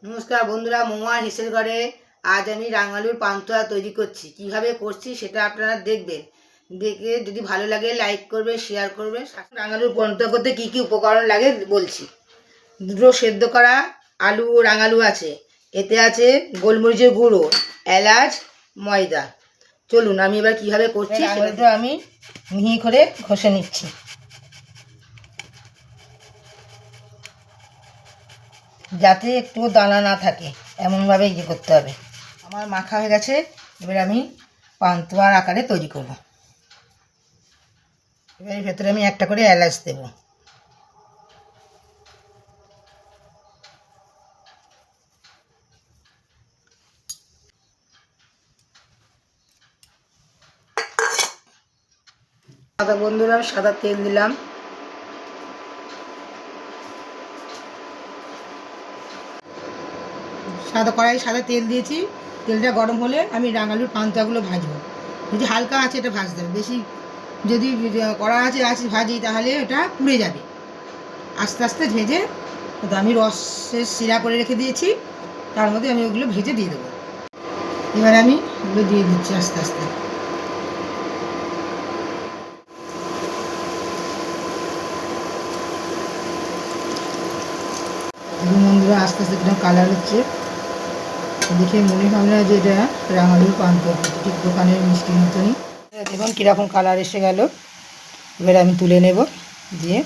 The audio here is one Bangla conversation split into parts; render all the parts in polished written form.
নমস্কার বন্ধুরা, মোমা হেসেল ঘরে আজ আমি রাঙালুর পান্তুয়া তৈরি করছি। কিভাবে করছি সেটা আপনারা দেখবেন। দেখে যদি ভালো লাগে লাইক করবে, শেয়ার করবে। রাঙালুর পান্তুয়া করতে কী কী উপকরণ লাগে বলছি। দুটো সেদ্ধ করা আলু রাঙালু আছে, এতে আছে গোলমরিচের গুঁড়ো, এলাচ, ময়দা। চলুন আমি এবার কীভাবে করছি সেটা আমি মিহি করে ঘষে নিচ্ছি। যাতে একটু দানা না থাকে এমনভাবে করতে হবে। আমার মাখা হয়ে গেছে, এবার আমি পান্তুয়ার আকারে তৈরি করব। এবার এর ভেতরে আমি একটা করে এলাচ দেব। সাদা বন্ধুরা আমি সাদা তেল দিলাম। কড়াই সাদা তেল দিয়েছি। তেলটা গরম হলে আমি রাঙালুর পান্তুয়াগুলো ভাজবো। যদি হালকা আছে এটা ভাজতে হবে, বেশি যদি কড়া আছে ভাজি তাহলে এটা পুড়ে যাবে। আস্তে আস্তে ভেজে তো আমি রসের শিরা করে রেখে দিয়েছি, তার মধ্যে আমি ওগুলো ভেজে দিয়ে দেবো। এবার আমি ওগুলো দিয়ে দিচ্ছি আস্তে আস্তে। বন্ধুরা আস্তে আস্তে কিরকম কালার হচ্ছে দেখে মনে হয় না যে এটা রাঙালুর পান্তুয়া, ঠিক দোকানের মিষ্টির মতনই। দেখুন কীরকম কালার এসে গেল। এবার আমি তুলে নেব, দিয়ে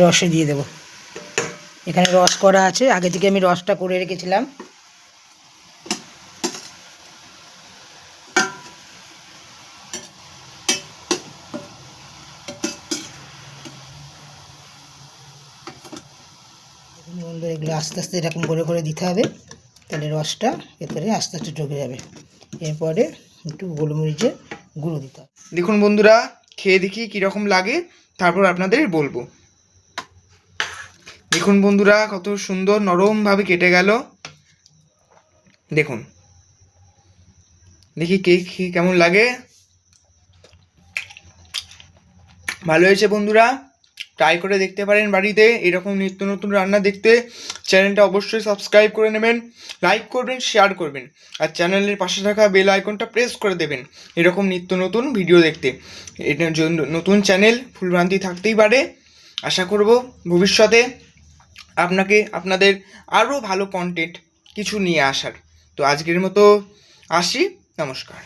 রসে দিয়ে দেব। এখানে রস করা আছে, আগে থেকে আমি রসটা করে রেখেছিলাম। বন্ধুরা এগুলো আস্তে আস্তে এরকম করে করে দিতে হবে, তাহলে রসটা ভেতরে আস্তে আস্তে ঢুকে যাবে। এরপরে একটু গোলমরিচের গুঁড়ো দিতে হবে। দেখুন বন্ধুরা, খেয়ে দেখি কীরকম লাগে, তারপর আপনাদের বলবো। দেখুন বন্ধুরা, কত সুন্দর নরমভাবে কেটে গেল। দেখুন, দেখি কেক কেমন লাগে। ভালো হয়েছে বন্ধুরা, ট্রাই করে দেখতে পারেন বাড়িতে। এরকম নিত্য নতুন রান্না দেখতে চ্যানেলটা অবশ্যই সাবস্ক্রাইব করে নেবেন, লাইক করবেন, শেয়ার করবেন, আর চ্যানেলের পাশে থাকা বেল আইকনটা প্রেস করে দেবেন এরকম নিত্য নতুন ভিডিও দেখতে। এটার জন্য নতুন চ্যানেল ভুলভ্রান্তি থাকতেই পারে, আশা করব ভবিষ্যতে আপনাদের আরও ভালো কন্টেন্ট কিছু নিয়ে আসার। তো আজকের মতো আসি, নমস্কার।